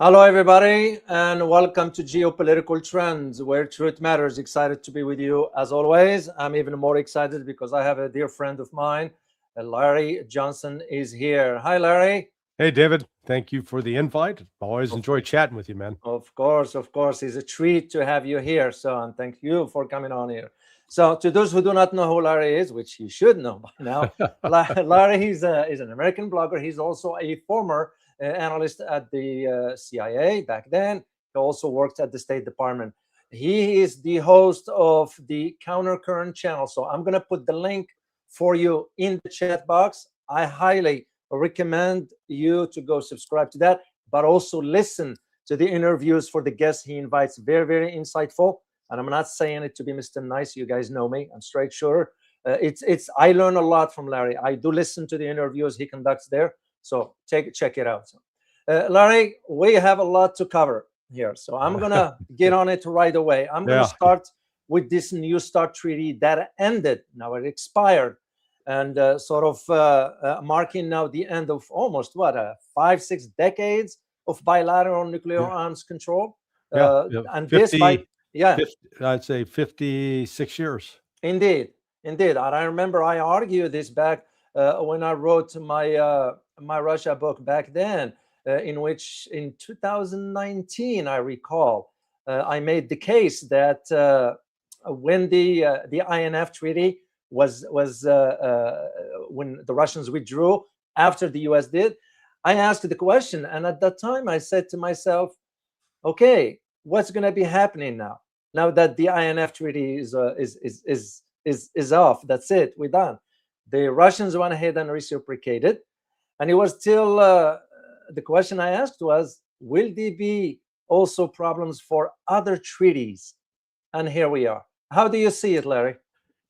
Hello, everybody, and welcome to Geopolitical Trends, where truth matters. Excited to be with you as always. I'm even more excited because I have a dear friend of mine, Larry Johnson, is here. Hi, Larry. Hey, David. Thank you for the invite. Always enjoy chatting with you, man. Of course. It's a treat to have you here. So, and thank you for coming on here. So, to those who do not know who Larry is, which you should know by now, Larry is an American blogger. He's also a former analyst at the CIA back then. He also worked at the State Department. He is the host of the Counterterrorism channel. So I'm going to put the link for you in the chat box. I highly recommend you to go subscribe to that, but also listen to the interviews for the guests he invites. Very, very insightful. And I'm not saying it to be Mr. Nice. You guys know me. I'm straight shooter. I learn a lot from Larry. I do listen to the interviews he conducts there. So check it out. Larry, we have a lot to cover here. So I'm going to get on it right away. I'm going to start with this New START treaty that ended. Now it expired. And marking now the end of almost 5-6 decades of bilateral nuclear arms control. And 50, I'd say 56 years. Indeed. And I remember I argued this back when I wrote my my Russia book back then, in which in 2019, I recall, I made the case that when the INF treaty was when the Russians withdrew after the US did, I asked the question, and at that time I said to myself, okay, what's going to be happening now that the INF treaty is off? That's it, we're done. The Russians went ahead and reciprocated, and it was still the question I asked was, will there be also problems for other treaties? And here we are. How do you see it, Larry?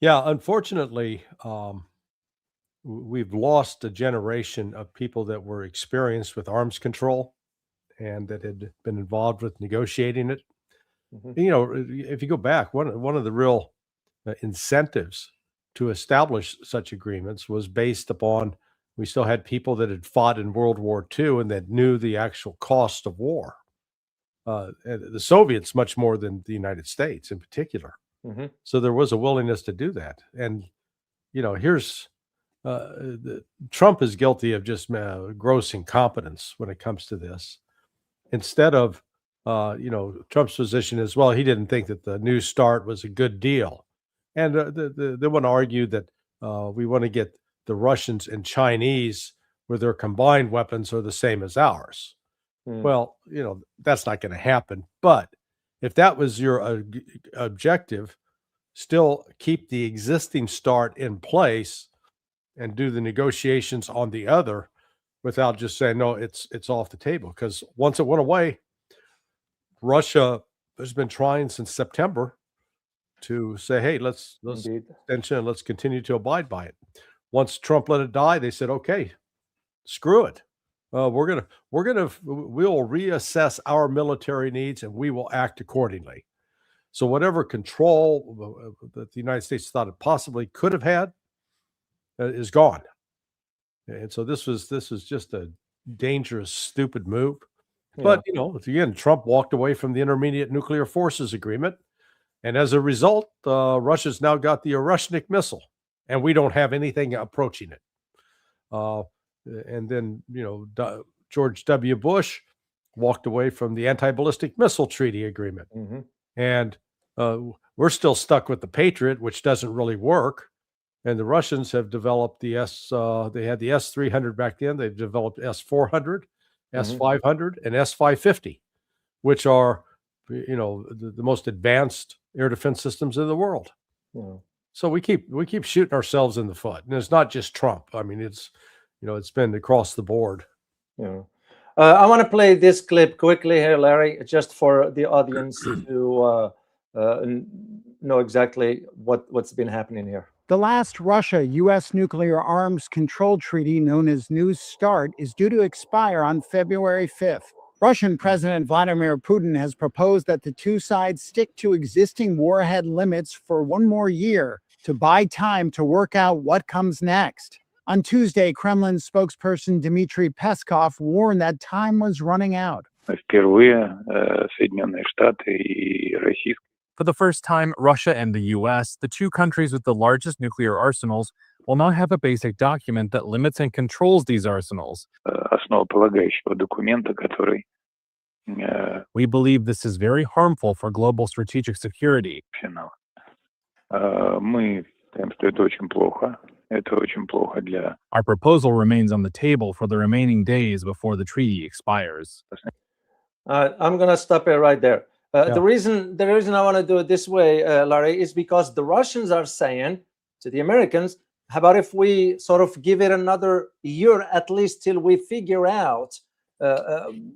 Yeah, unfortunately, we've lost a generation of people that were experienced with arms control and that had been involved with negotiating it. Mm-hmm. You know, if you go back, one of the real incentives to establish such agreements was based upon, we still had people that had fought in World War II and that knew the actual cost of war. The Soviets much more than the United States in particular. Mm-hmm. So there was a willingness to do that. And, you know, here's Trump is guilty of just gross incompetence when it comes to this. Instead of, Trump's position is, well, he didn't think that the New START was a good deal. And they want to argue that we want to get the Russians and Chinese with their combined weapons are the same as ours. Well, that's not going to happen. But if that was your objective, still keep the existing START in place and do the negotiations on the other without just saying, no, it's off the table. Because once it went away, Russia has been trying since September to say, hey, let's continue to abide by it. Once Trump let it die, they said, okay, screw it. We'll reassess our military needs and we will act accordingly. So whatever control that the United States thought it possibly could have had is gone. And so this was just a dangerous, stupid move. Yeah. But, again, Trump walked away from the Intermediate Nuclear Forces Agreement. And as a result, Russia's now got the Orushnik missile, and we don't have anything approaching it. And then, George W. Bush walked away from the Anti-Ballistic Missile Treaty Agreement. Mm-hmm. And we're still stuck with the Patriot, which doesn't really work. And the Russians have developed they had the S-300 back then. They've developed S-400, S-500, and S-550, which are, the most advanced air defense systems in the world. Yeah. So we keep shooting ourselves in the foot. And it's not just Trump. I mean, it's been across the board. Yeah. I want to play this clip quickly here, Larry, just for the audience to know exactly what's been happening here. The last Russia-U.S. nuclear arms control treaty, known as New START, is due to expire on February 5th. Russian President Vladimir Putin has proposed that the two sides stick to existing warhead limits for one more year to buy time to work out what comes next. On Tuesday, Kremlin spokesperson Dmitry Peskov warned that time was running out. Впервые Соединенные Штаты и Российская For the first time, Russia and the US, the two countries with the largest nuclear arsenals, will now have a basic document that limits and controls these arsenals. основополагающего документа, который We believe this is very harmful for global strategic security. финал. Мы считаем, что это очень плохо. Это очень плохо для Our proposal remains on the table for the remaining days before the treaty expires. I'm going to stop it right there. Yeah. The reason I want to do it this way, Larry, is because the Russians are saying to the Americans, how about if we sort of give it another year at least till we figure out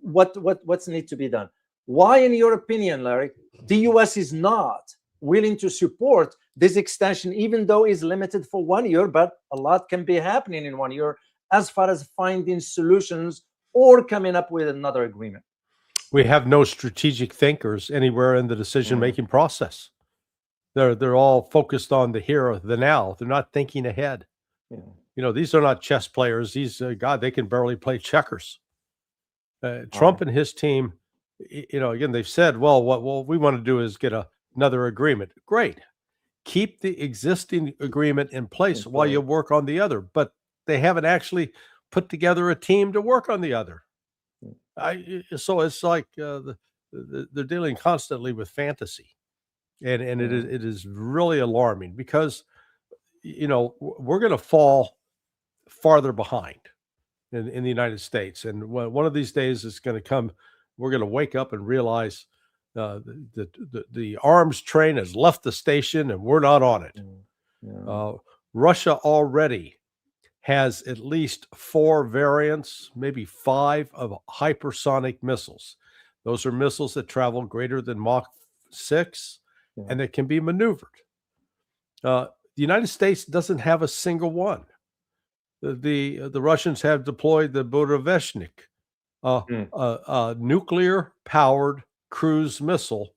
what's need to be done? Why, in your opinion, Larry, the US is not willing to support this extension, even though it's limited for 1 year, but a lot can be happening in 1 year as far as finding solutions or coming up with another agreement? We have no strategic thinkers anywhere in the decision-making process. They're all focused on the here or the now. They're not thinking ahead. Yeah. You know, these are not chess players. These, God, they can barely play checkers. Trump and his team, you know, again, they've said, well, what we want to do is get another agreement. Great. Keep the existing agreement in place while you work on the other. But they haven't actually put together a team to work on the other. So it's like they're dealing constantly with fantasy. And it is really alarming because, you know, we're going to fall farther behind in the United States. And one of these days it's going to come, we're going to wake up and realize the arms train has left the station and we're not on it. Russia already has at least 4 variants, maybe 5 of hypersonic missiles. Those are missiles that travel greater than Mach 6 and that can be maneuvered. The United States doesn't have a single one. The Russians have deployed the Burevestnik, a nuclear-powered cruise missile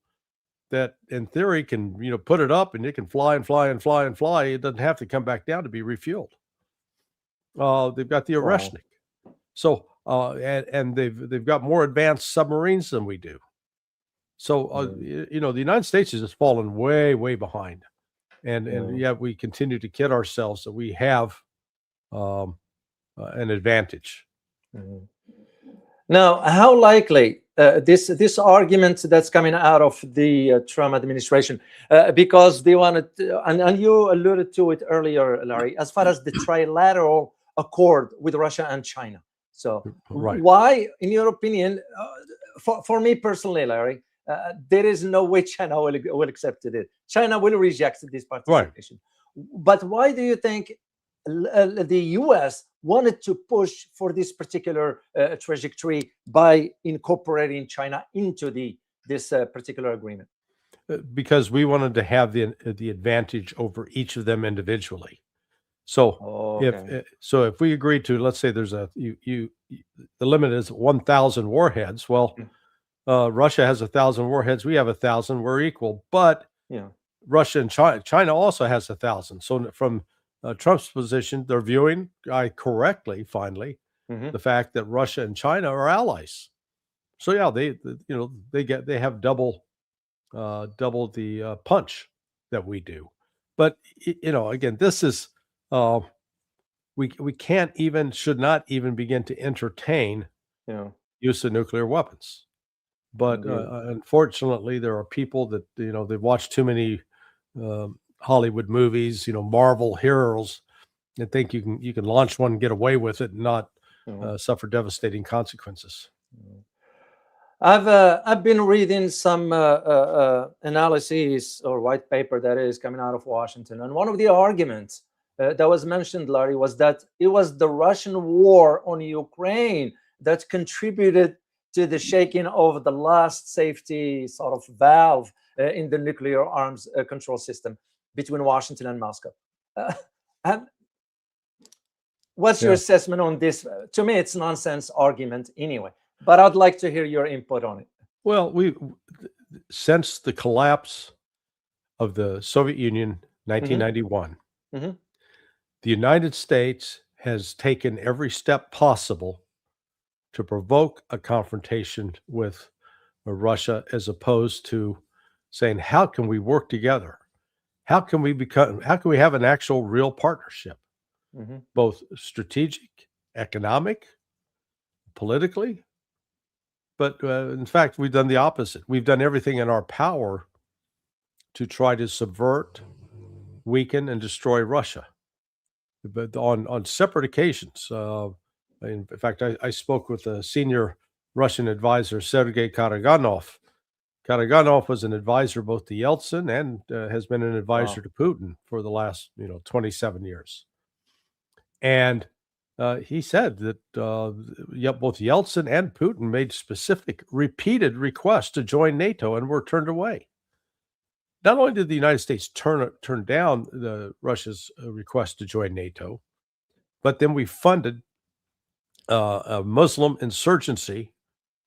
that, in theory, can put it up and it can fly and fly and fly and fly. It doesn't have to come back down to be refueled. They've got the Oreshnik, so and they've got more advanced submarines than we do. So the United States has just fallen way behind, and yet we continue to kid ourselves that we have an advantage. Now, how likely this argument that's coming out of the Trump administration, because they wanted to, and you alluded to it earlier, Larry, as far as the trilateral accord with Russia and China. So why, in your opinion, for me personally, Larry, there is no way China will accept it. China will reject this participation. But why do you think the US wanted to push for this particular trajectory by incorporating China into this particular agreement? Because we wanted to have the advantage over each of them individually. So if we agree to, let's say there's the limit is 1,000 warheads. Well, Russia has 1,000 warheads. We have 1,000. We're equal. But Russia and China also has 1,000. So from Trump's position, they're viewing correctly, finally, the fact that Russia and China are allies. So they have double the punch that we do. But again, this is we can't even, should not even begin to entertain use of nuclear weapons. But unfortunately, there are people that they've watched too many Hollywood movies, Marvel heroes, and think you can launch one and get away with it and not suffer devastating consequences. I've been reading some analyses or white paper that is coming out of Washington, and one of the arguments that was mentioned, Larry, was that it was the Russian war on Ukraine that contributed to the shaking of the last safety sort of valve in the nuclear arms control system between Washington and Moscow. What's your assessment on this? To me, it's nonsense argument anyway, but I'd like to hear your input on it. Well, since the collapse of the Soviet Union, 1991, the United States has taken every step possible to provoke a confrontation with Russia, as opposed to saying, how can we work together? How can we have an actual real partnership, both strategic, economic, politically? But in fact, we've done the opposite. We've done everything in our power to try to subvert, weaken, and destroy Russia. But on separate occasions, in fact, I spoke with a senior Russian advisor, Sergei Karaganov. Karaganov was an advisor both to Yeltsin and has been an advisor to Putin for the last 27 years. And he said that both Yeltsin and Putin made specific, repeated requests to join NATO and were turned away. Not only did the United States turn down Russia's request to join NATO, but then we funded a Muslim insurgency,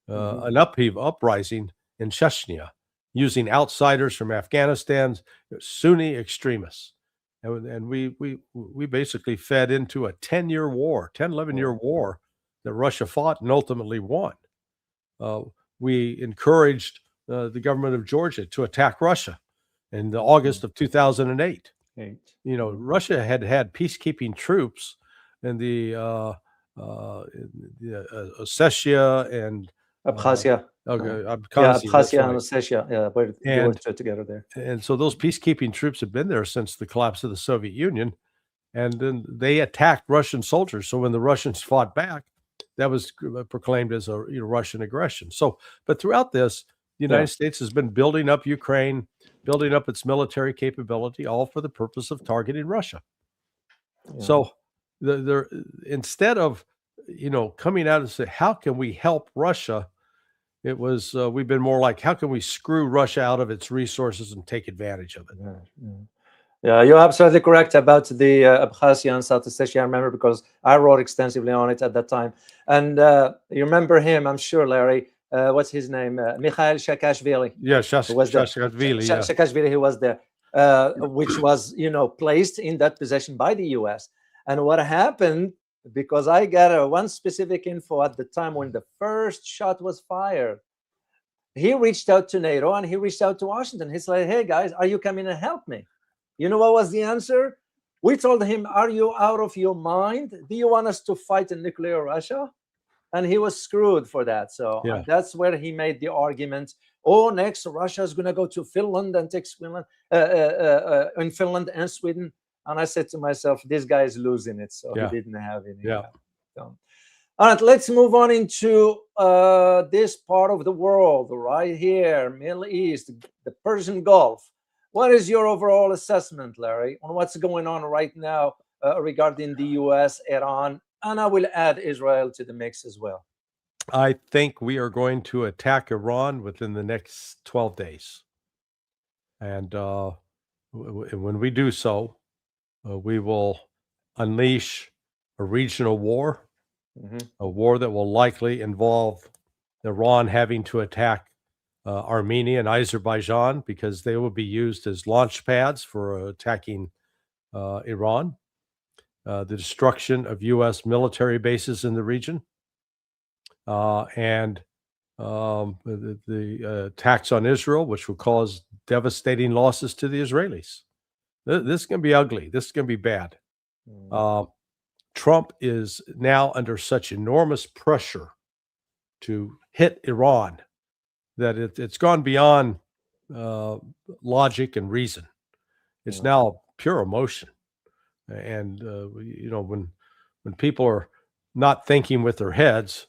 an uprising in Chechnya, using outsiders from Afghanistan, Sunni extremists. And we basically fed into a 10-year war, 11-year war that Russia fought and ultimately won. We encouraged the government of Georgia to attack Russia in the August of 2008. Russia had peacekeeping troops in the Ossetia and Abkhazia. Abkhazia and Ossetia, where they were together there. And so those peacekeeping troops have been there since the collapse of the Soviet Union, and then they attacked Russian soldiers. So when the Russians fought back, that was proclaimed as a Russian aggression. So, but throughout this, the United States has been building up Ukraine, building up its military capability, all for the purpose of targeting Russia. So instead of coming out and say, how can we help Russia? It was we've been more like, how can we screw Russia out of its resources and take advantage of it? Yeah, you're absolutely correct about the Abkhazia and South Ossetia. I remember because I wrote extensively on it at that time. And you remember him, I'm sure, Larry. What's his name? Mikhail Saakashvili. Yeah, Saakashvili. Saakashvili, he was there, which was, placed in that position by the U.S. And what happened, because I got one specific info at the time when the first shot was fired, he reached out to NATO and he reached out to Washington. He's like, hey, guys, are you coming to help me? You know what was the answer? We told him, are you out of your mind? Do you want us to fight in nuclear Russia? And he was screwed for that. So that's where he made the argument, next Russia is going to go to Finland and take Finland, in Finland and Sweden. And I said to myself, this guy is losing it. So he didn't have any. All right, let's move on into this part of the world right here, Middle East, the Persian Gulf. What is your overall assessment, Larry, on what's going on right now regarding the U.S., Iran, and I will add Israel to the mix as well? I think we are going to attack Iran within the next 12 days. And when we do so, we will unleash a regional war, a war that will likely involve Iran having to attack Armenia and Azerbaijan, because they will be used as launch pads for attacking Iran, the destruction of U.S. military bases in the region, and the attacks on Israel, which will cause devastating losses to the Israelis. This is going to be ugly. This is going to be bad. Trump is now under such enormous pressure to hit Iran that it's gone beyond logic and reason. It's now pure emotion. And, when people are not thinking with their heads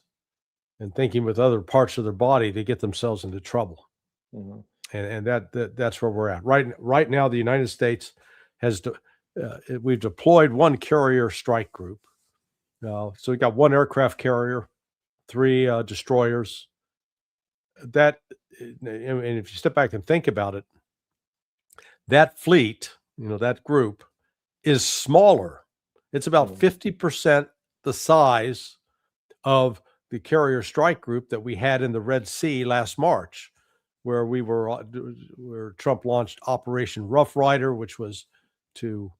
and thinking with other parts of their body, they get themselves into trouble. And that's where we're at. Right now, the United States has we've deployed one carrier strike group. So we've got one aircraft carrier, 3 destroyers. And if you step back and think about it, that fleet, that group is smaller. It's about 50% the size of the carrier strike group that we had in the Red Sea last March, where Trump launched Operation Rough Rider, which was to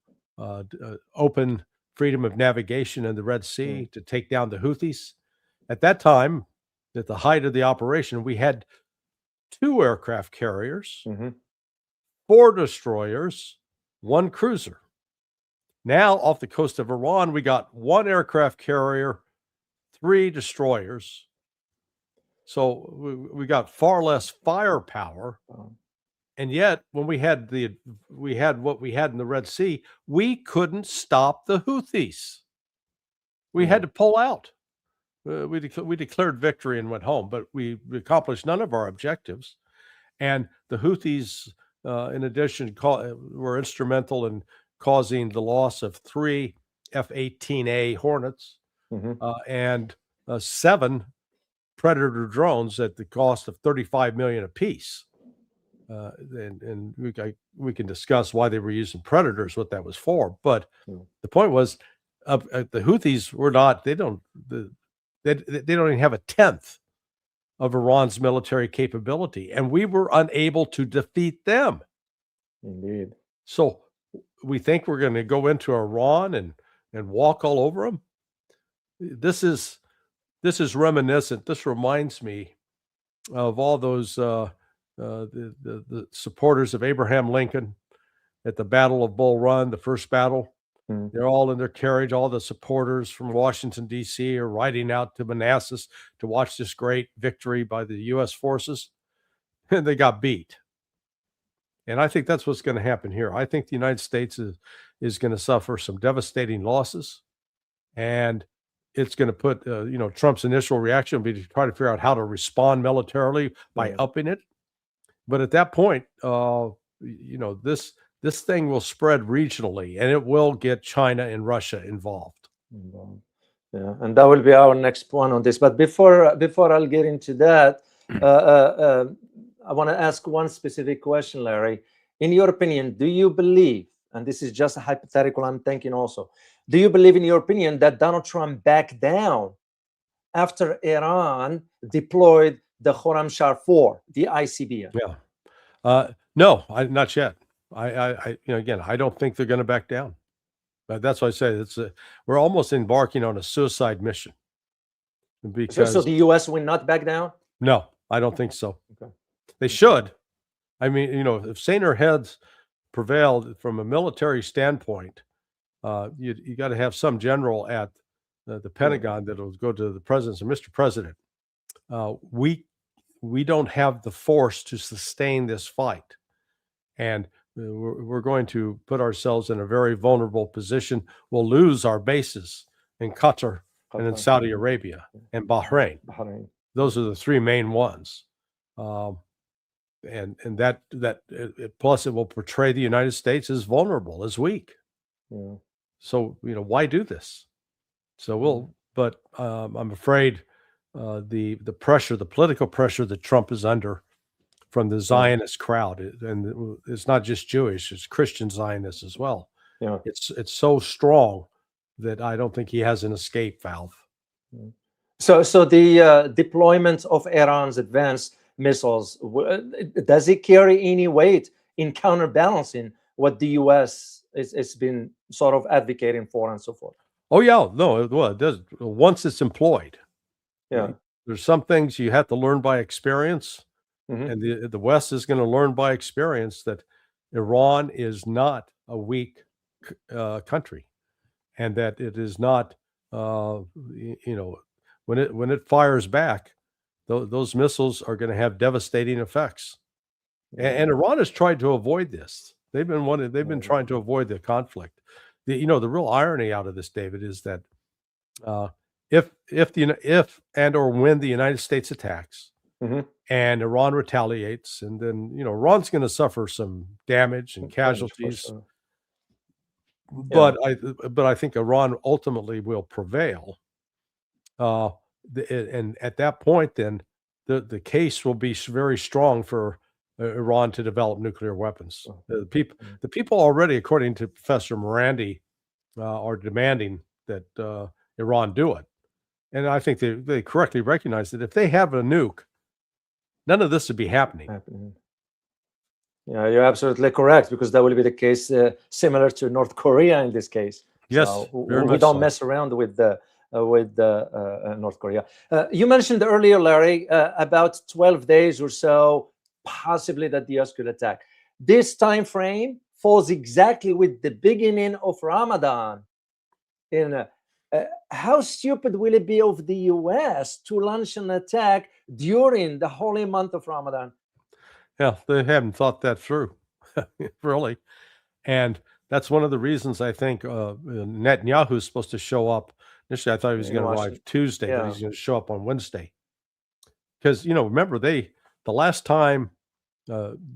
open freedom of navigation in the Red Sea to take down the Houthis. at that time, at the height of the operation, we had 2 aircraft carriers, Mm-hmm. 4 destroyers, 1 cruiser. Now, off the coast of Iran, we got 1 aircraft carrier, 3 destroyers. So we got far less firepower. And yet, when we had what we had in the Red Sea, we couldn't stop the Houthis. We had to pull out. We declared victory and went home, but we accomplished none of our objectives. And the Houthis, in addition, were instrumental in causing the loss of 3 F-18A Hornets and 7 Predator drones at the cost of $35 million apiece. And we can discuss why they were using Predators, what that was for. But the point was, the Houthis were not. They don't even have a tenth of Iran's military capability, and we were unable to defeat them. Indeed. So we think we're going to go into Iran and walk all over them. This is reminiscent. This reminds me of all those the supporters of Abraham Lincoln at the Battle of Bull Run, the first battle. They're all in their carriage. All the supporters from Washington, D.C. are riding out to Manassas to watch this great victory by the U.S. forces, and they got beat. And I think that's what's going to happen here. I think the United States is going to suffer some devastating losses, and it's going to put, Trump's initial reaction will be to try to figure out how to respond militarily by upping it. But at that point, this thing will spread regionally, and it will get China and Russia involved. Yeah, and that will be our next point on this. But before I'll get into that, I want to ask one specific question, Larry. In your opinion, do you believe, and this is just a hypothetical I'm thinking also, do you believe, in your opinion, that Donald Trump backed down after Iran deployed the Khorramshahr 4, the ICBM? Yeah. No, not yet. Again, I don't think they're going to back down. But that's why I say we're almost embarking on a suicide mission. Because so the U.S. will not back down? No, I don't think so. Okay. They should. I mean, if saner heads prevailed from a military standpoint, you got to have some general at the Pentagon that will go to the president and Mr. President. We don't have the force to sustain this fight, and we're going to put ourselves in a very vulnerable position. We'll lose our bases in Qatar and in Saudi Arabia and Bahrain. Those are the 3 main ones. And that plus it will portray the United States as vulnerable, as weak. Yeah. So why do this? So but I'm afraid the pressure, the political pressure that Trump is under from the Zionist crowd, and it's not just Jewish, it's Christian Zionists as well. Yeah, it's so strong that I don't think he has an escape valve. So the deployment of Iran's advanced missiles, does it carry any weight in counterbalancing what the U.S. has been sort of advocating for and so forth? Oh yeah, no, it does. Once it's employed, there's some things you have to learn by experience, and the West is going to learn by experience that Iran is not a weak country, and that it is not, when it fires back, those missiles are going to have devastating effects. And Iran has tried to avoid this. They've been trying to avoid the conflict. The real irony out of this, David, is that if and or when the United States attacks and Iran retaliates, and then Iran's going to suffer some damage and casualties. But I think Iran ultimately will prevail. And at that point, then the case will be very strong for Iran to develop nuclear weapons. The people already, according to Professor Morandi, are demanding that Iran do it. And I think they correctly recognize that if they have a nuke, none of this would be happening. Yeah, you're absolutely correct, because that will be the case similar to North Korea in this case. Yes, so we don't mess around with the with North Korea. You mentioned earlier, Larry, about 12 days or so, possibly that the US could attack. This time frame falls exactly with the beginning of Ramadan. How stupid will it be of the US to launch an attack during the holy month of Ramadan? Yeah, they haven't thought that through, really. And that's one of the reasons I think Netanyahu is supposed to show up. Initially, I thought he was In going to arrive Washington. Tuesday, but Yeah. he's going to show up on Wednesday. Because, remember, the last time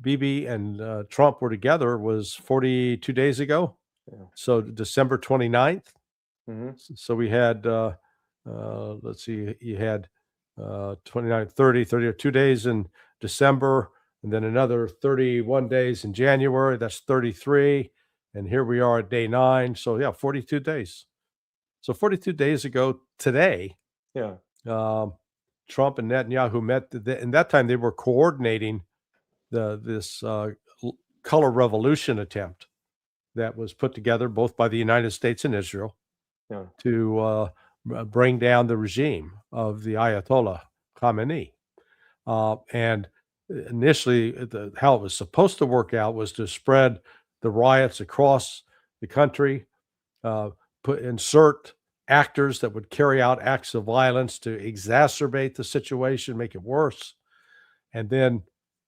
Bibi and Trump were together was 42 days ago. Yeah. So December 29th. Mm-hmm. So we had, let's see, you had 29, 30, 2 days in December, and then another 31 days in January. That's 33. And here we are at day 9. So, yeah, 42 days. So 42 days ago today, Yeah. Trump and Netanyahu met. And that time they were coordinating this color revolution attempt that was put together both by the United States and Israel to bring down the regime of the Ayatollah Khamenei. And initially, how it was supposed to work out was to spread the riots across the country, insert actors that would carry out acts of violence to exacerbate the situation, make it worse. And then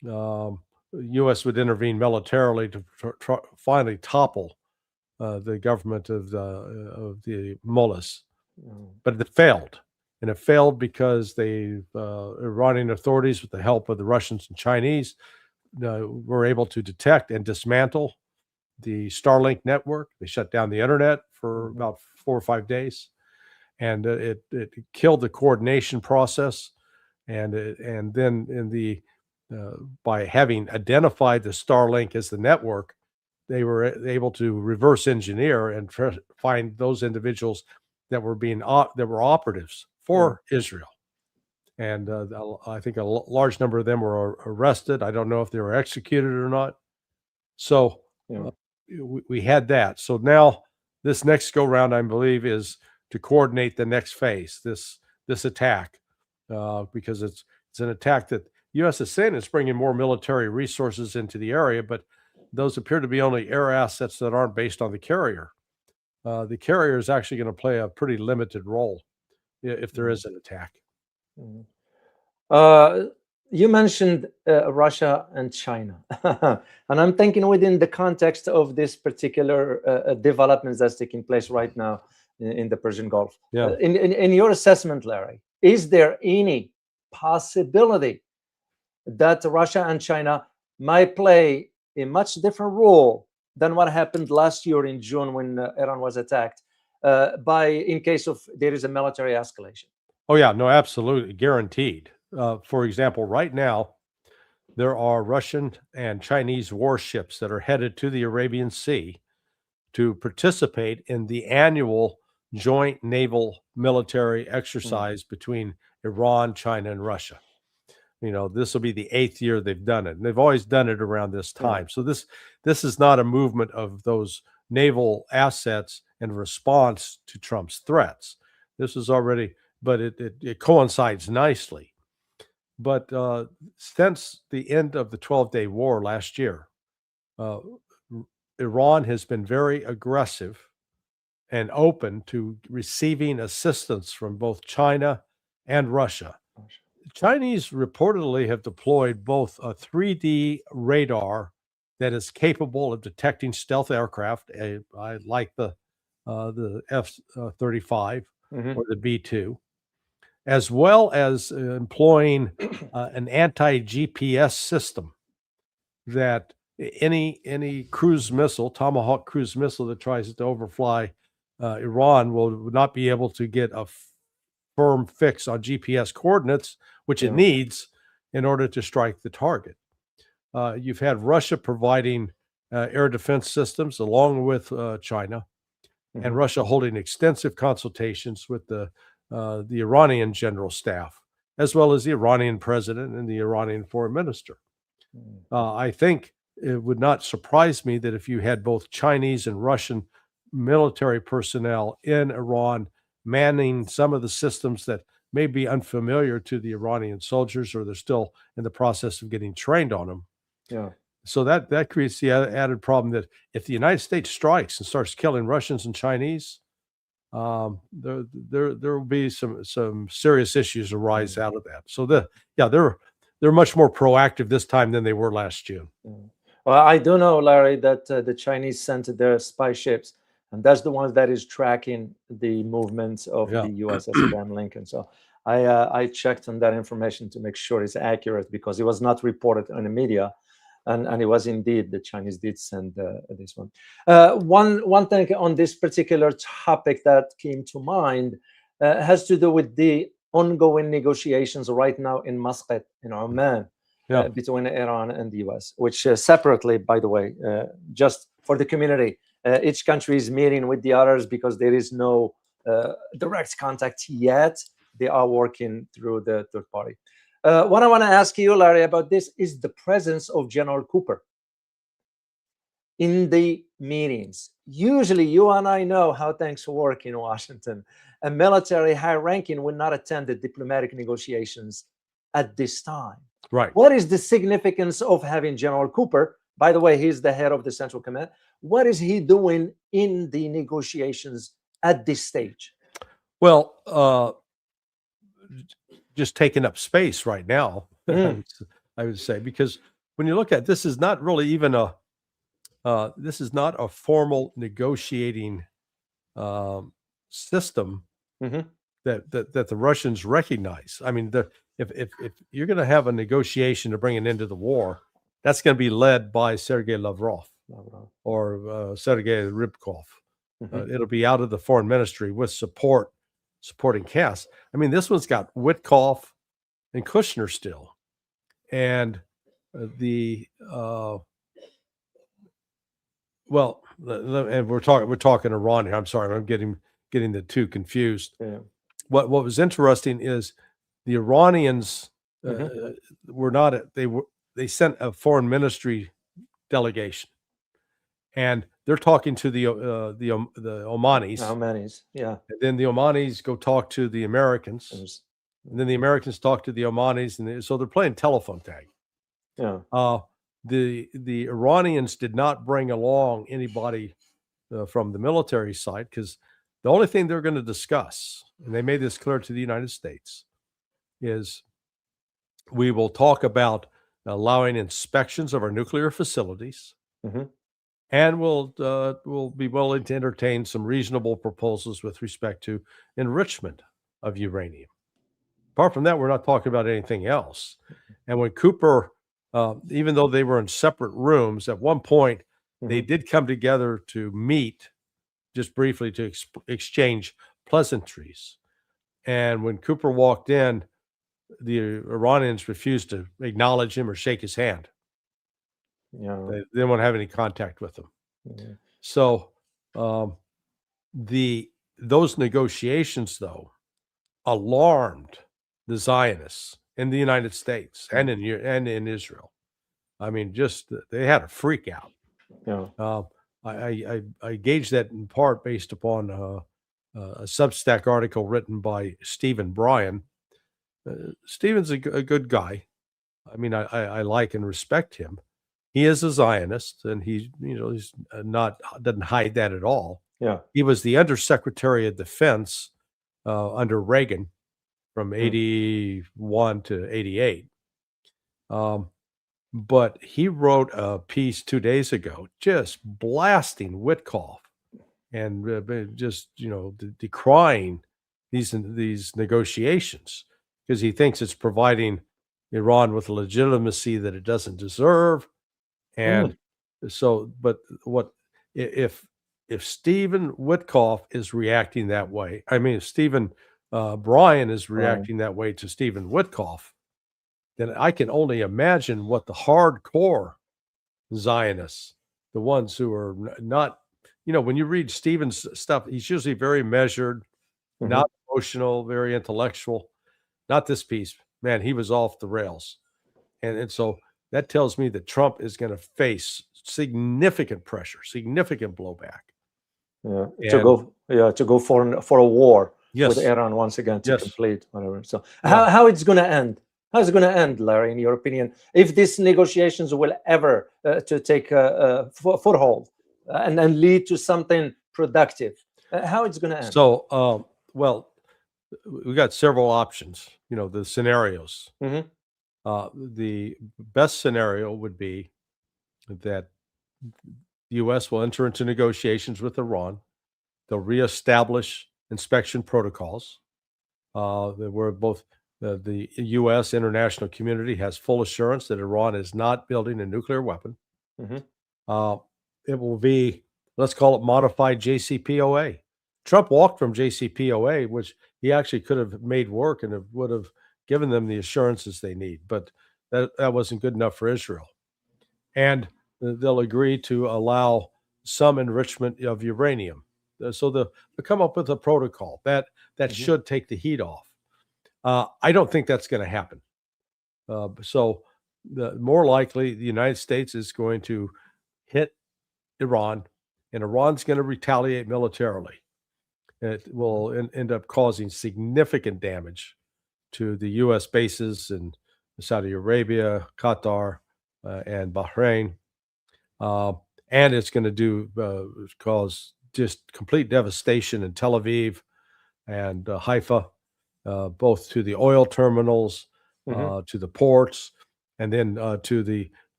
the U.S. would intervene militarily to finally topple the government of the mullahs. But it failed. And it failed because the Iranian authorities, with the help of the Russians and Chinese, were able to detect and dismantle the Starlink network. They shut down the internet for about 4 or 5 days, and it killed the coordination process. And then by having identified the Starlink as the network, they were able to reverse engineer and find those individuals that were operatives for Israel. And I think a large number of them were arrested. I don't know if they were executed or not. So we had that. So now this next go round, I believe, is to coordinate the next phase, this attack, because it's an attack that the U.S. is saying it's bringing more military resources into the area, but those appear to be only air assets that aren't based on the carrier. The carrier is actually going to play a pretty limited role if there is an attack. You mentioned Russia and China, and I'm thinking within the context of this particular developments that's taking place right now in the Persian Gulf. Yeah. In your assessment, Larry, is there any possibility that Russia and China might play a much different role than what happened last year in June when Iran was attacked, in case of there is a military escalation? Oh yeah, no, absolutely, guaranteed. For example, right now, there are Russian and Chinese warships that are headed to the Arabian Sea to participate in the annual joint naval military exercise between Iran, China, and Russia. This will be the 8th year they've done it, and they've always done it around this time. So this is not a movement of those naval assets in response to Trump's threats. This is already, but it coincides nicely. But since the end of the 12-day war last year, Iran has been very aggressive and open to receiving assistance from both China and Russia. The Chinese reportedly have deployed both a 3D radar that is capable of detecting stealth aircraft. I like the F-35 or the B-2, as well as employing an anti-GPS system that any cruise missile, Tomahawk cruise missile that tries to overfly Iran will not be able to get a firm fix on GPS coordinates, which it needs in order to strike the target. You've had Russia providing air defense systems along with China, and Russia holding extensive consultations with the Iranian general staff, as well as the Iranian president and the Iranian foreign minister. I think it would not surprise me that if you had both Chinese and Russian military personnel in Iran manning some of the systems that may be unfamiliar to the Iranian soldiers, or they're still in the process of getting trained on them. Yeah. So that creates the added problem that if the United States strikes and starts killing Russians and Chinese, there will be some serious issues arise out of that. So they're much more proactive this time than they were last June. Well, I do know, Larry, that the Chinese sent their spy ships, and that's the ones that is tracking the movements of the USS Abraham Lincoln. So I checked on that information to make sure it's accurate, because it was not reported in the media. And it was indeed, the Chinese did send this one. One thing on this particular topic that came to mind has to do with the ongoing negotiations right now in Muscat, in Oman, between Iran and the US, which separately, by the way, just for the community, each country is meeting with the others because there is no direct contact yet. They are working through the third party. What I want to ask you, Larry, about this is the presence of General Cooper in the meetings. Usually, you and I know how things work in Washington. A military high-ranking would not attend the diplomatic negotiations at this time. Right. What is the significance of having General Cooper? By the way, he's the head of the Central Command. What is he doing in the negotiations at this stage? Well, just taking up space right now, I would say, because when you look at this, is not really even this is not a formal negotiating system that the Russians recognize. I mean, if you're going to have a negotiation to bring an end to the war, that's going to be led by Sergei Lavrov or Sergei Rybkov. It'll be out of the foreign ministry with supporting cast. I mean, this one's got Witkoff and Kushner still, and and we're talking Iran here. I'm sorry, I'm getting the two confused. Yeah. What was interesting is the Iranians were not they sent a foreign ministry delegation, and they're talking to the Omanis. Omanis, yeah. And then the Omanis go talk to the Americans, and then the Americans talk to the Omanis, and so they're playing telephone tag. Yeah. The Iranians did not bring along anybody from the military side, because the only thing they're going to discuss, and they made this clear to the United States, is we will talk about allowing inspections of our nuclear facilities. And we'll be willing to entertain some reasonable proposals with respect to enrichment of uranium. Apart from that, we're not talking about anything else. And when Cooper, even though they were in separate rooms, at one point they did come together to meet just briefly to exchange pleasantries. And when Cooper walked in, the Iranians refused to acknowledge him or shake his hand. Yeah. They didn't want to have any contact with them. So those negotiations, though, alarmed the Zionists in the United States and in Israel. I mean, just they had a freak out. Yeah. I gauged that in part based upon a Substack article written by Stephen Bryan. Stephen's a good guy. I mean, I like and respect him. He is a Zionist, and he's doesn't hide that at all. Yeah. He was the Undersecretary of Defense under Reagan from 81 to 88. But he wrote a piece 2 days ago just blasting Witkoff and just, decrying these negotiations, because he thinks it's providing Iran with a legitimacy that it doesn't deserve. And so, but what if Stephen Witkoff is reacting that way? I mean, if Stephen Bryan is reacting that way to Stephen Witkoff, then I can only imagine what the hardcore Zionists, the ones who are not, when you read Stephen's stuff, he's usually very measured, not emotional, very intellectual. Not this piece, man. He was off the rails, and so. That tells me that Trump is going to face significant pressure, significant blowback. Yeah, to go for a war. with Yes. Iran once again to Yes. complete whatever. So Yeah. how it's going to end? How's it going to end, Larry, in your opinion, if these negotiations will ever to take a foothold and lead to something productive? How it's going to end? So, well, we got several options, the scenarios. Mhm. The best scenario would be that the U.S. will enter into negotiations with Iran. They'll reestablish inspection protocols. Where both the U.S. international community has full assurance that Iran is not building a nuclear weapon. Mhm. It will be, let's call it modified JCPOA. Trump walked from JCPOA, which he actually could have made work and would have given them the assurances they need, but that wasn't good enough for Israel. And they'll agree to allow some enrichment of uranium. So they'll come up with a protocol that should take the heat off. I don't think that's going to happen. So more likely, the United States is going to hit Iran, and Iran's going to retaliate militarily. It will end up causing significant damage to the U.S. bases in Saudi Arabia, Qatar, and Bahrain. And it's going to cause just complete devastation in Tel Aviv and Haifa, both to the oil terminals, to the ports, and then to the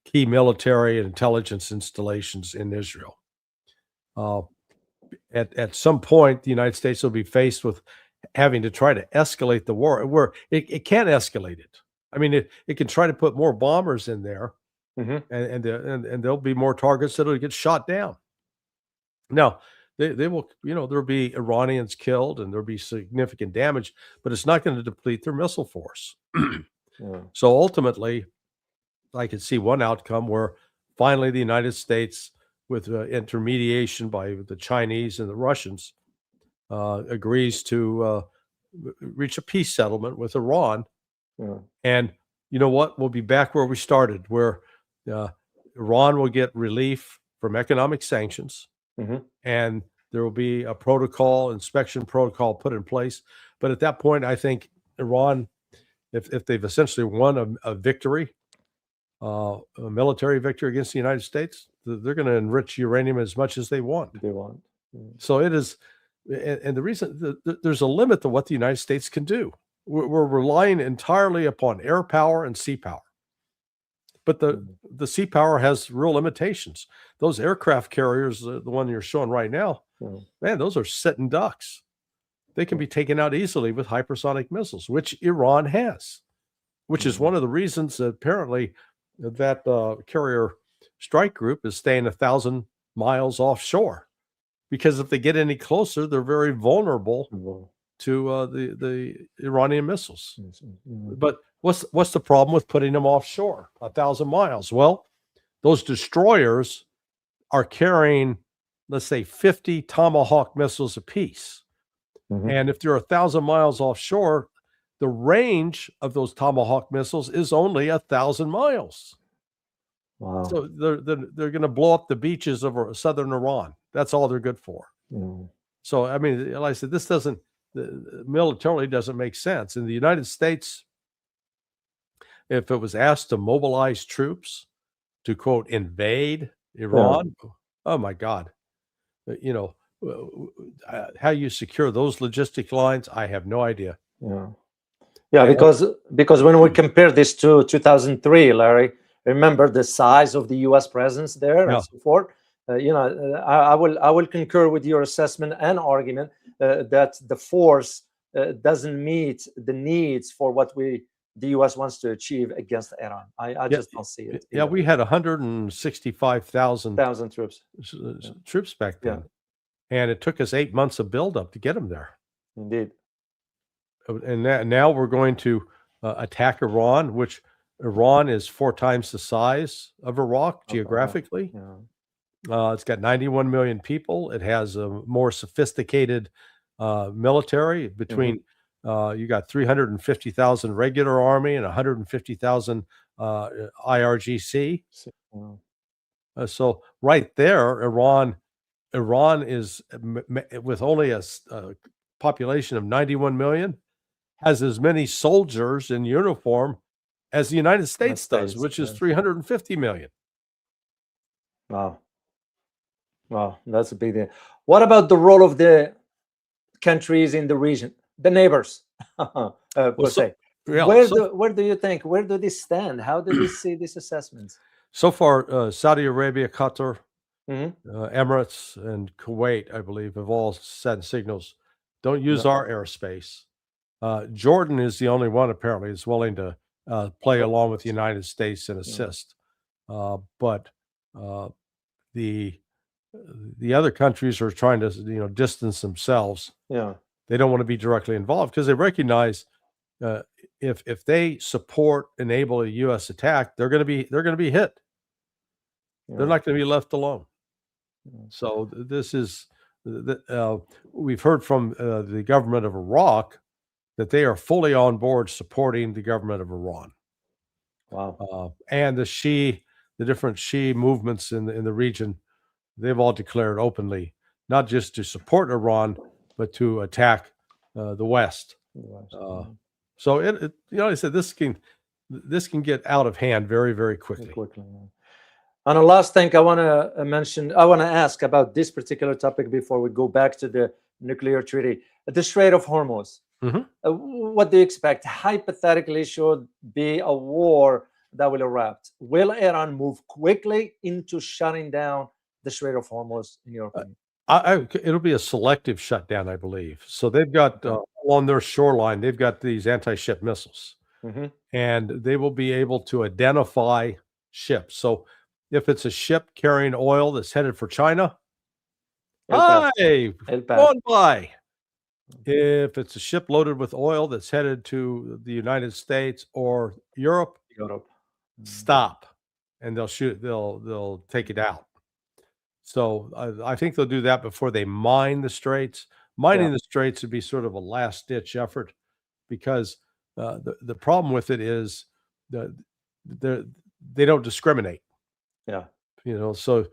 key military and intelligence installations in Israel. At some point, the United States will be faced with having to try to escalate the war, where it can't escalate it. I mean, it can try to put more bombers in there, and there'll be more targets that'll get shot down. Now, they will, there'll be Iranians killed and there'll be significant damage, but it's not going to deplete their missile force. So ultimately, I could see one outcome where finally the United States, with intermediation by the Chinese and the Russians, agrees to reach a peace settlement with Iran. And you know what? We'll be back where we started, where Iran will get relief from economic sanctions, and there will be a inspection protocol put in place. But at that point, I think Iran, if they've essentially won a victory, a military victory against the United States, they're going to enrich uranium as much as they want. So it is, and the reason there's a limit to what the United States can do. We're relying entirely upon air power and sea power. But the sea power has real limitations. Those aircraft carriers, the one you're showing right now, man, those are sitting ducks. They can be taken out easily with hypersonic missiles, which Iran has, which is one of the reasons that apparently that carrier strike group is staying 1,000 miles offshore, because if they get any closer, they're very vulnerable to the Iranian missiles. But what's the problem with putting them offshore 1,000 miles? Well, those destroyers are carrying, let's say, 50 Tomahawk missiles apiece. And if they're 1,000 miles offshore, the range of those Tomahawk missiles is only 1,000 miles. Wow. So they're going to blow up the beaches of southern Iran. That's all they're good for. So, I mean, like I said, this militarily doesn't make sense. In the United States, if it was asked to mobilize troops to, quote, invade Iran, oh my God, how you secure those logistic lines, I have no idea. Because when we compare this to 2003, Larry, remember the size of the U.S. presence there and so forth. I will concur with your assessment and argument that the force doesn't meet the needs for what the U.S. wants to achieve against Iran. I just don't see it. Yeah, we had 165,000 troops back then, and it took us 8 months of buildup to get them there. Indeed. And now we're going to attack Iran, which Iran is 4 times the size of Iraq geographically. It's got 91 million people. It has a more sophisticated military. Between you got 350,000 regular army and 150,000 IRGC. So right there, Iran is with only a population of 91 million has as many soldiers in uniform as the United States does, which is 350 million. Wow. Wow, that's a big deal. What about the role of the countries in the region, the neighbors, per se? Where do you think, where do they stand? How do they see these assessments? So far, Saudi Arabia, Qatar, Emirates, and Kuwait, I believe, have all sent signals, don't use our airspace. Jordan is the only one, apparently, that's willing to play along with the United States and assist. But the other countries are trying to, distance themselves. Yeah. They don't want to be directly involved because they recognize if they support, enable a U.S. attack, they're going to be hit. They're not going to be left alone. So this is we've heard from the government of Iraq that they are fully on board supporting the government of Iran. Wow. And the different Shia movements in the region, they've all declared openly not just to support Iran, but to attack the West. So I said this can get out of hand very, very quickly. And the last thing I want to ask about this particular topic before we go back to the nuclear treaty, the Strait of Hormuz. What do you expect? Hypothetically, should be a war that will erupt. Will Iran move quickly into shutting down the Strait of Hormuz, in your opinion? It'll be a selective shutdown, I believe. So they've got along their shoreline, they've got these anti-ship missiles, and they will be able to identify ships. So if it's a ship carrying oil that's headed for China, on by. If it's a ship loaded with oil that's headed to the United States or Europe, stop, and they'll shoot. They'll take it out. So I think they'll do that before they mine the straits. Mining the straits would be sort of a last-ditch effort because the problem with it is they don't discriminate. So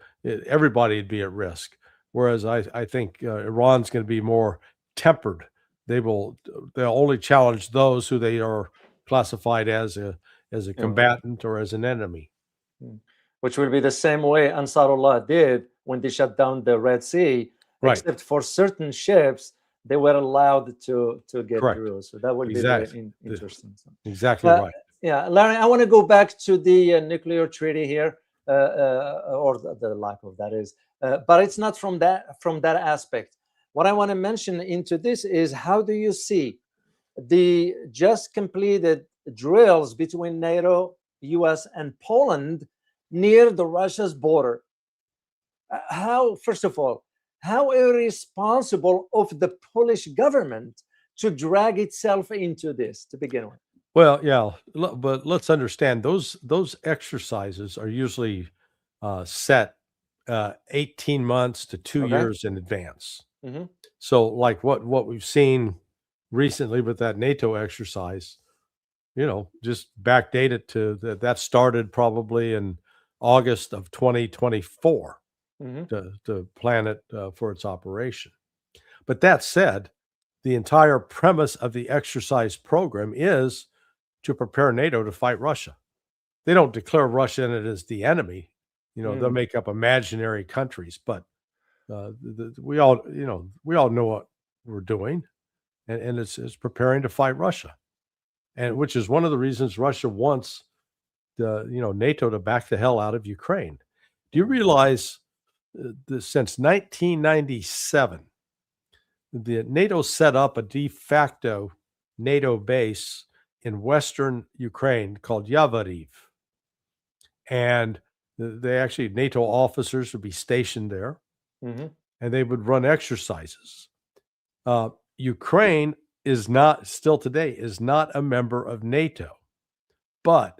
everybody would be at risk. Whereas I think Iran's going to be more tempered. They'll only challenge those who they are classified as a combatant or as an enemy. Which will be the same way Ansarullah did when they shut down the Red Sea, except for certain ships, they were allowed to get through. So that will be very interesting. Exactly right. Yeah, Larry, I want to go back to the nuclear treaty here, or the lack of that is, but it's not from that aspect. What I want to mention into this is, how do you see the just completed drills between NATO, US, and Poland near the Russia's border? First of all, how irresponsible of the Polish government to drag itself into this to begin with? Well, yeah, but let's understand those exercises are usually set 18 months to 2 years in advance. So like what we've seen recently with that NATO exercise, just backdate it to that started probably in August of 2024 to plan it for its operation. But that said, the entire premise of the exercise program is to prepare NATO to fight Russia. They don't declare Russia in it as the enemy. They'll make up imaginary countries, but we all know what we're doing, and it's preparing to fight Russia, and which is one of the reasons Russia wants NATO to back the hell out of Ukraine. Do you realize since 1997, the NATO set up a de facto NATO base in Western Ukraine called Yavoriv, and NATO officers would be stationed there, and they would run exercises. Ukraine is not a member of NATO, but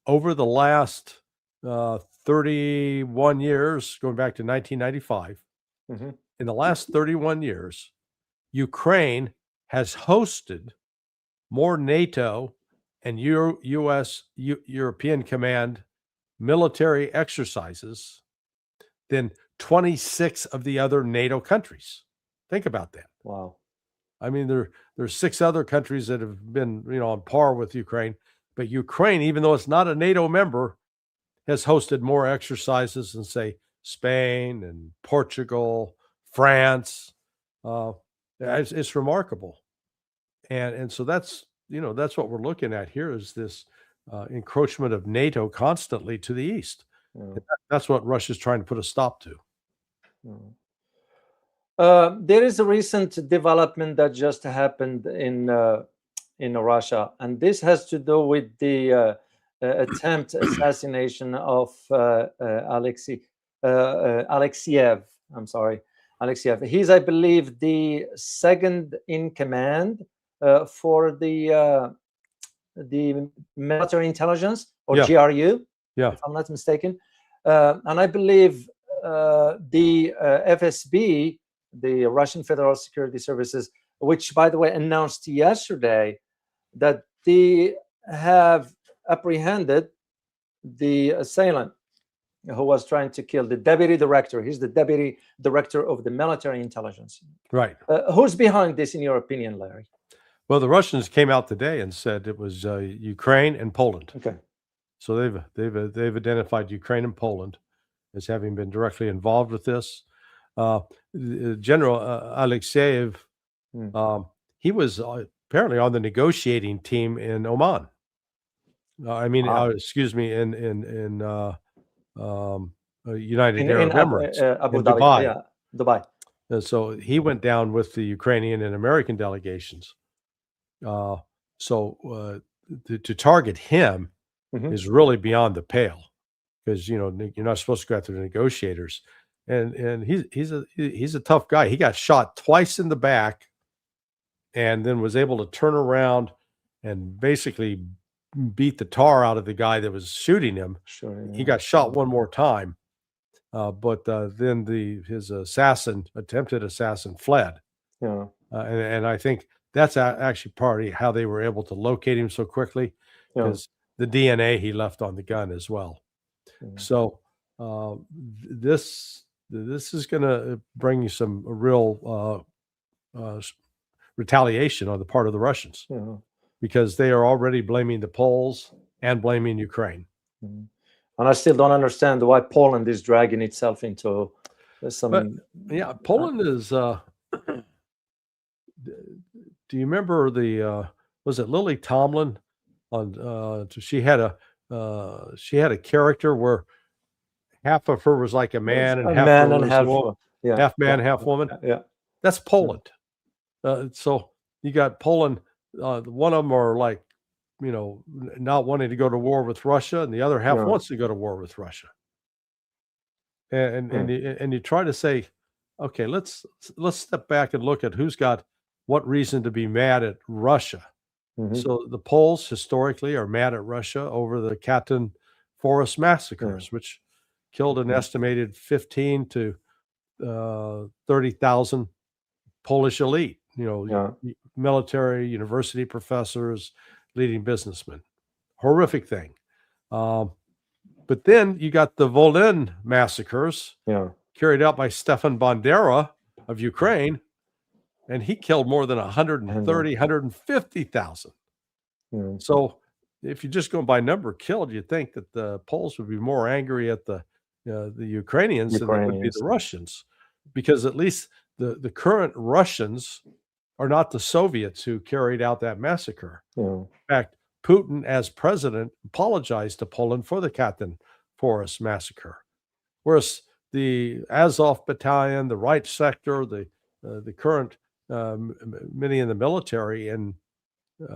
over the last 31 years, going back to 1995, in the last 31 years, Ukraine has hosted more NATO and European Command military exercises than 26 of the other NATO countries. Think about that. Wow. I mean, there's 6 other countries that have been, on par with Ukraine, but Ukraine, even though it's not a NATO member, has hosted more exercises than, say, Spain and Portugal, France. It's remarkable, and so that's what we're looking at here is this encroachment of NATO constantly to the east. Yeah. And that's what Russia's trying to put a stop to. There is a recent development that just happened in Russia, and this has to do with the attempt assassination of Alexiev. I'm sorry, Alexiev. He's, I believe, the second in command for the military intelligence, or Yeah. GRU, Yeah. if I'm not mistaken. And I believe the FSB, the Russian Federal Security Services, which, by the way, announced yesterday that they have apprehended the assailant who was trying to kill the deputy director. He's the deputy director of the military intelligence. Right. Who's behind this, in your opinion, Larry? Well, the Russians came out today and said it was Ukraine and Poland. Okay. So they've identified Ukraine and Poland as having been directly involved with this. General Alexeyev, he was apparently on the negotiating team in Oman. Excuse me, in United Arab Emirates, Abu in Dhabi. Dubai. Yeah, Dubai. And so he went down with the Ukrainian and American delegations. To target him is really beyond the pale, because you're not supposed to go after the negotiators. And he's a tough guy. He got shot twice in the back, and then was able to turn around and basically beat the tar out of the guy that was shooting him. Sure, yeah. He got shot one more time, but then his attempted assassin fled. Yeah. And I think that's actually partly how they were able to locate him so quickly, because the DNA he left on the gun as well. So this is going to bring you some real retaliation on the part of the Russians, because they are already blaming the Poles and blaming Ukraine. And I still don't understand why Poland is dragging itself into some. But, yeah, Poland is. Do you remember was it Lily Tomlin on? She had a character where half of her was like a man and half man of her and was half, half man, half woman. Yeah, that's Poland. So you got Poland. One of them are like, not wanting to go to war with Russia, and the other half wants to go to war with Russia. And you try to say, okay, let's step back and look at who's got what reason to be mad at Russia. So the Poles historically are mad at Russia over the Katyn forest massacres, which killed an estimated 15 to 30,000 Polish elite, military, university professors, leading businessmen. Horrific thing. But then you got the Volyn massacres carried out by Stefan Bandera of Ukraine, and he killed more than 150,000. So if you just go by number killed, you'd think that the Poles would be more angry at the Ukrainians than they would be the Russians, because at least the current Russians are not the Soviets who carried out that massacre. In fact, Putin, as president, apologized to Poland for the Katyn forest massacre, whereas the Azov battalion, the right sector, the current many in the military in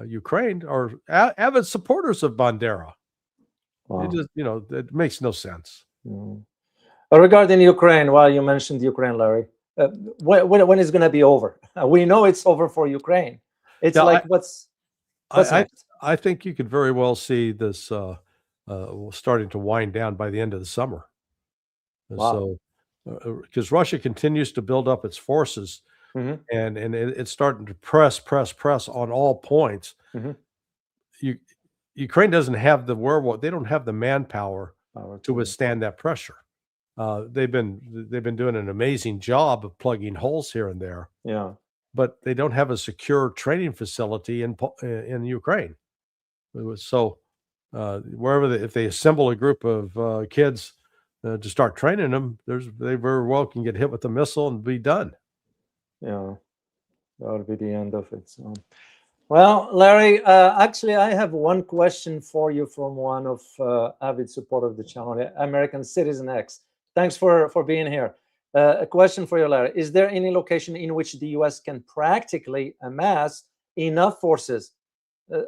Ukraine are avid supporters of Bandera. It just, it makes no sense. Regarding Ukraine, while you mentioned Ukraine, Larry, when is going to be over? We know it's over for Ukraine. It's what's next? I think you could very well see this starting to wind down by the end of the summer. So, because Russia continues to build up its forces, and it's starting to press on all points. Ukraine doesn't have the wherewithal; they don't have the manpower to withstand that pressure. They've been doing an amazing job of plugging holes here and there. but they don't have a secure training facility in Ukraine. So wherever if they assemble a group of kids to start training them, they very well can get hit with a missile and be done. Yeah, that would be the end of it. So. Well, Larry, actually, I have one question for you from one of avid supporter of the channel, American Citizen X. Thanks for being here. A question for you, Larry. Is there any location in which the U.S. can practically amass enough forces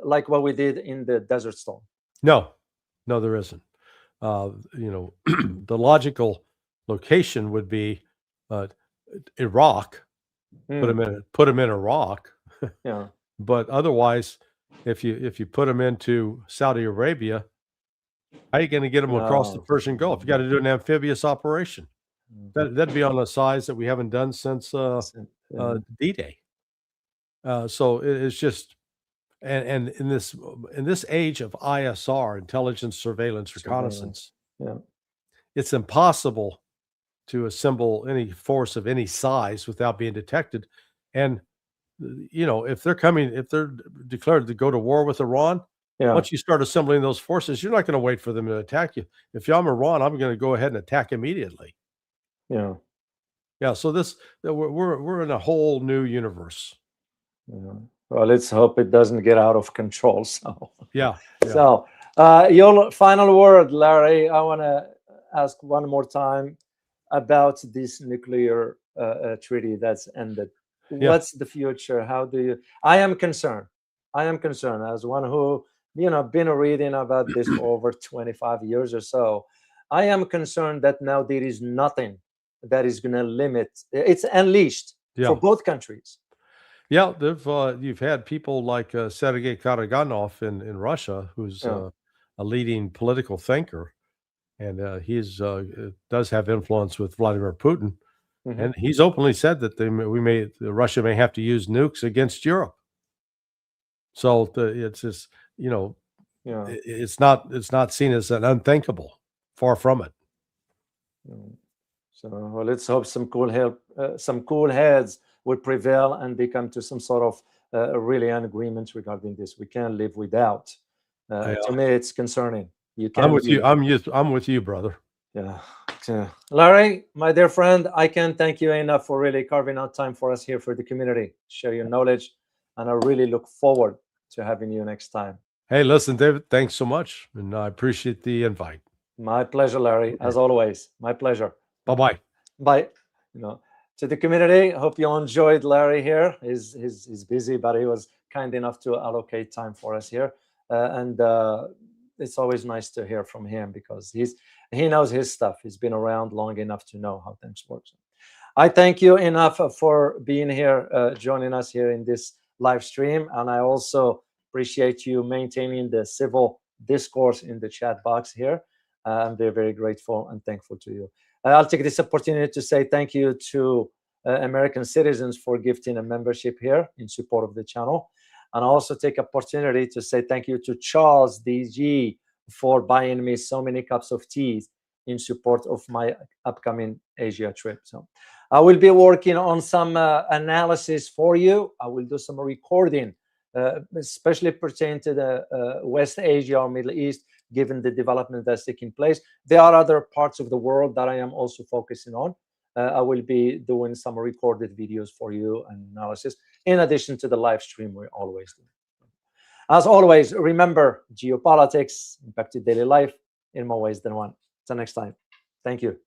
like what we did in the Desert Storm? No, there isn't. The logical location would be Iraq. Put them in Iraq. Yeah. But otherwise, if you put them into Saudi Arabia, how are you going to get them across the Persian Gulf? You got to do an amphibious operation. That'd be on a size that we haven't done since D-Day. So it's just, and in this age of ISR, intelligence, surveillance, reconnaissance, it's impossible to assemble any force of any size without being detected. And if they're declared to go to war with Iran, once you start assembling those forces, you're not going to wait for them to attack you. If I'm Iran, I'm going to go ahead and attack immediately. Yeah. So we're in a whole new universe. Yeah. Well, let's hope it doesn't get out of control. So yeah. So your final word, Larry. I want to ask one more time about this nuclear treaty that's ended. What's the future? How do you? I am concerned as one who been reading about this for over 25 years or so. I am concerned that now there is nothing that is going to limit. It's unleashed for both countries. Yeah, you've had people like Sergei Karaganov in Russia, who's a leading political thinker, and he does have influence with Vladimir Putin. And he's openly said that Russia may have to use nukes against Europe. So it's just it's not seen as an unthinkable. Far from it. So let's hope some cool heads would prevail and they come to some sort of really an agreement regarding this. We can't live without. To me, it's concerning. I'm with you. I'm with you, brother. Yeah. Larry, my dear friend, I can't thank you enough for really carving out time for us here for the community, share your knowledge, and I really look forward to having you next time. Hey, listen, David, thanks so much, and I appreciate the invite. My pleasure, Larry, as always. My pleasure. Bye-bye. Bye. To the community, I hope you enjoyed Larry here. He's busy, but he was kind enough to allocate time for us here. And it's always nice to hear from him because he knows his stuff. He's been around long enough to know how things work. I thank you enough for being here, joining us here in this live stream. And I also appreciate you maintaining the civil discourse in the chat box here. I'm very, very grateful and thankful to you. I'll take this opportunity to say thank you to American citizens for gifting a membership here in support of the channel. And I also take opportunity to say thank you to Charles DG for buying me so many cups of tea in support of my upcoming Asia trip. So I will be working on some analysis for you. I will do some recording, especially pertaining to the West Asia or Middle East, given the development that's taking place. There are other parts of the world that I am also focusing on. I will be doing some recorded videos for you and analysis, in addition to the live stream we always do. As always, remember, geopolitics impacted daily life in more ways than one. Until next time, thank you.